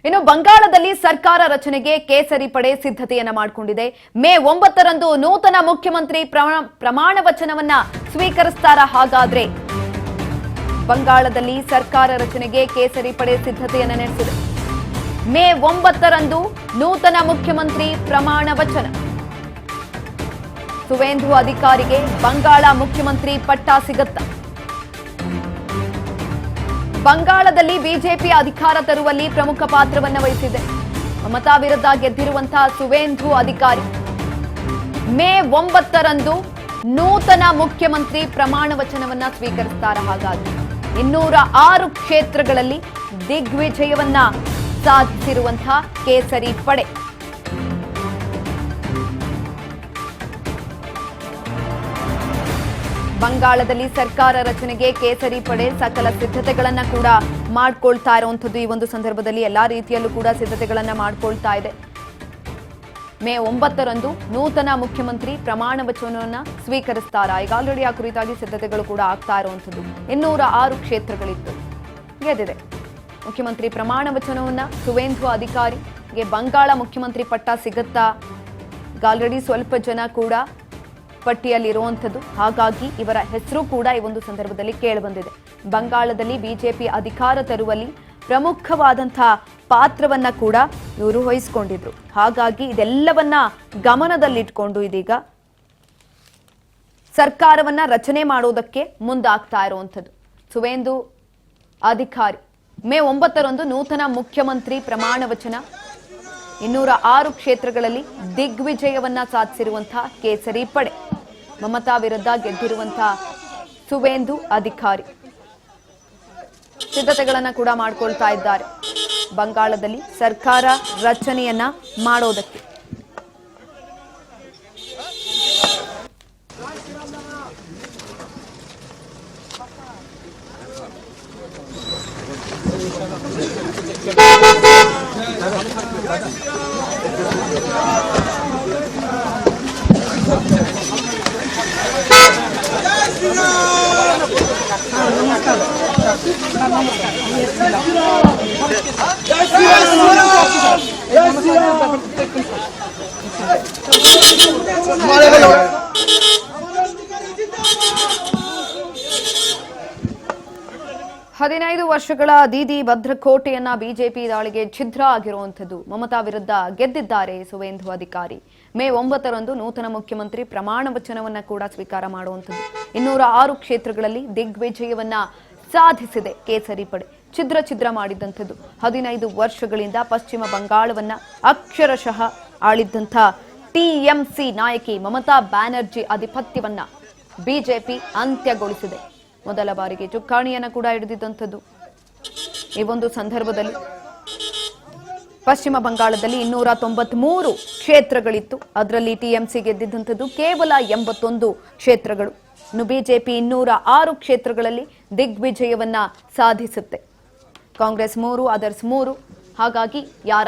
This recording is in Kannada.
ಇನ್ನು ಬಂಗಾಳದಲ್ಲಿ ಸರ್ಕಾರ ರಚನೆಗೆ ಕೇಸರಿ ಪಡೆ ಸಿದ್ಧತೆಯನ್ನ ಮಾಡಿಕೊಂಡಿದೆ. ಮೇ 9ರಂದು ನೂತನ ಮುಖ್ಯಮಂತ್ರಿ ಪ್ರಮಾಣ ವಚನವನ್ನ ಸ್ವೀಕರಿಸುತ್ತಾರ. ಹಾಗಾದ್ರೆ ಬಂಗಾಳದಲ್ಲಿ ಸರ್ಕಾರ ರಚನೆಗೆ ಕೇಸರಿ ಪಡೆ ಸಿದ್ಧತೆಯನ್ನ ನಡೆಸಿದೆ. ಮೇ 9ರಂದು ನೂತನ ಮುಖ್ಯಮಂತ್ರಿ ಪ್ರಮಾಣ ವಚನ. ಸುವೇಂದು ಅಧಿಕಾರಿಗೆ ಬಂಗಾಳ ಮುಖ್ಯಮಂತ್ರಿ ಪಟ್ಟ ಸಿಗುತ್ತಾ? ಬಂಗಾಳದಲ್ಲಿ ಬಿಜೆಪಿ ಅಧಿಕಾರ ತರುವಲ್ಲಿ ಪ್ರಮುಖ ಪಾತ್ರವನ್ನು ವಹಿಸಿದೆ. ಮಮತಾ ವಿರುದ್ಧ ಗೆದ್ದಿರುವಂತಹ ಸುವೇಂದು ಅಧಿಕಾರಿ ಮೇ 9ರಂದು ನೂತನ ಮುಖ್ಯಮಂತ್ರಿ ಪ್ರಮಾಣ ವಚನವನ್ನ ಸ್ವೀಕರಿಸುತ್ತಾರೆ. ಹಾಗಾಗಿ 206 ಕ್ಷೇತ್ರಗಳಲ್ಲಿ ದಿಗ್ವಿಜಯವನ್ನ ಸಾಧಿಸಿರುವಂತಹ ಕೇಸರಿ ಪಡೆ. ಬಂಗಾಳದಲ್ಲಿ ಸರ್ಕಾರ ರಚನೆಗೆ ಕೇಸರಿ ಪಡೆ ಸಕಲ ಸಿದ್ಧತೆಗಳನ್ನ ಕೂಡ ಮಾಡ್ಕೊಳ್ತಾ ಇರುವಂತದ್ದು. ಈ ಒಂದು ಸಂದರ್ಭದಲ್ಲಿ ಎಲ್ಲಾ ರೀತಿಯಲ್ಲೂ ಕೂಡ ಸಿದ್ಧತೆಗಳನ್ನ ಮಾಡ್ಕೊಳ್ತಾ ಇದೆ. ಮೇ 9ರಂದು ನೂತನ ಮುಖ್ಯಮಂತ್ರಿ ಪ್ರಮಾಣ ವಚನವನ್ನ ಸ್ವೀಕರಿಸ್ತಾರ. ಈಗ ಆಲ್ರೆಡಿ ಆ ಕುರಿತಾಗಿ ಸಿದ್ಧತೆಗಳು ಕೂಡ ಆಗ್ತಾ ಇರುವಂತದ್ದು. 206 ಕ್ಷೇತ್ರಗಳಿತ್ತು, ಗೆದ್ದಿದೆ. ಮುಖ್ಯಮಂತ್ರಿ ಪ್ರಮಾಣ ವಚನವನ್ನ ಸುವೇಂದು ಅಧಿಕಾರಿಗೆ ಬಂಗಾಳ ಮುಖ್ಯಮಂತ್ರಿ ಪಟ್ಟ ಸಿಗುತ್ತಾ? ಈಗ ಆಲ್ರೆಡಿ ಸ್ವಲ್ಪ ಜನ ಕೂಡ ಪಟ್ಟಿಯಲ್ಲಿರುವಂಥದ್ದು. ಹಾಗಾಗಿ ಇವರ ಹೆಸರು ಕೂಡ ಈ ಒಂದು ಸಂದರ್ಭದಲ್ಲಿ ಕೇಳಿಬಂದಿದೆ. ಬಂಗಾಳದಲ್ಲಿ ಬಿಜೆಪಿ ಅಧಿಕಾರ ತರುವಲ್ಲಿ ಪ್ರಮುಖವಾದಂತಹ ಪಾತ್ರವನ್ನ ಕೂಡ ಇವರು ವಹಿಸಿಕೊಂಡಿದ್ರು. ಹಾಗಾಗಿ ಇದೆಲ್ಲವನ್ನ ಗಮನದಲ್ಲಿಟ್ಕೊಂಡು ಇದೀಗ ಸರ್ಕಾರವನ್ನ ರಚನೆ ಮಾಡೋದಕ್ಕೆ ಮುಂದಾಗ್ತಾ ಇರುವಂಥದ್ದು. ಸುವೇಂದು ಅಧಿಕಾರಿ ಮೇ 9ರಂದು ನೂತನ ಮುಖ್ಯಮಂತ್ರಿ ಪ್ರಮಾಣ ವಚನ. 206 ಕ್ಷೇತ್ರಗಳಲ್ಲಿ ದಿಗ್ವಿಜಯವನ್ನ ಸಾಧಿಸಿರುವಂತಹ ಕೇಸರಿ ಪಡೆ. ಮಮತಾ ವಿರುದ್ಧ ಗೆದ್ದಿರುವಂತಹ ಸುವೇಂದು ಅಧಿಕಾರಿ ಸಿದ್ಧತೆಗಳನ್ನ ಕೂಡ ಮಾಡ್ಕೊಳ್ತಾ ಇದ್ದಾರೆ ಬಂಗಾಳದಲ್ಲಿ ಸರ್ಕಾರ ರಚನೆಯನ್ನ ಮಾಡೋದಕ್ಕೆ. ಹದಿನೈದು ವರ್ಷಗಳ ದೀದಿ ಭದ್ರಕೋಟೆಯನ್ನ ಬಿಜೆಪಿ ದಾಳಿಗೆ ಛಿದ್ರ ಆಗಿರುವಂಥದ್ದು. ಮಮತಾ ವಿರುದ್ಧ ಗೆದ್ದಿದ್ದಾರೆ ಸುವೇಂದು ಅಧಿಕಾರಿ. ಮೇ 9ರಂದು ನೂತನ ಮುಖ್ಯಮಂತ್ರಿ ಪ್ರಮಾಣ ವಚನವನ್ನ ಕೂಡ ಸ್ವೀಕಾರ ಮಾಡುವಂಥದ್ದು. 206 ಕ್ಷೇತ್ರಗಳಲ್ಲಿ ದಿಗ್ವಿಜಯವನ್ನ ಸಾಧಿಸಿದೆ ಕೇಸರಿ ಪಡೆ. ಛಿದ್ರ ಮಾಡಿದ್ದಂಥದ್ದು. 15 ವರ್ಷಗಳಿಂದ ಪಶ್ಚಿಮ ಬಂಗಾಳವನ್ನ ಅಕ್ಷರಶಃ ಆಳಿದ್ದಂಥ ಟಿಎಂಸಿ ನಾಯಕಿ ಮಮತಾ ಬ್ಯಾನರ್ಜಿ ಆಧಿಪತ್ಯವನ್ನ ಬಿಜೆಪಿ ಅಂತ್ಯಗೊಳಿಸಿದೆ. ಮೊದಲ ಬಾರಿಗೆ ಚುಕ್ಕಾಣಿಯನ್ನ ಕೂಡ ಹಿಡಿದಿದ್ದಂಥದ್ದು. ಈ ಒಂದು ಸಂದರ್ಭದಲ್ಲಿ ಪಶ್ಚಿಮ ಬಂಗಾಳದಲ್ಲಿ 293 ಕ್ಷೇತ್ರಗಳಿತ್ತು. ಅದರಲ್ಲಿ ಟಿಎಂಸಿ ಗೆದ್ದಿದ್ದಂಥದ್ದು ಕೇವಲ 81 ಕ್ಷೇತ್ರಗಳು. ಇನ್ನು ಬಿಜೆಪಿ 206 ಕ್ಷೇತ್ರಗಳಲ್ಲಿ ದಿಗ್ವಿಜಯವನ್ನ ಸಾಧಿಸುತ್ತೆ. ಕಾಂಗ್ರೆಸ್ 3, ಅದರ್ಸ್ 3. ಹಾಗಾಗಿ ಯಾರ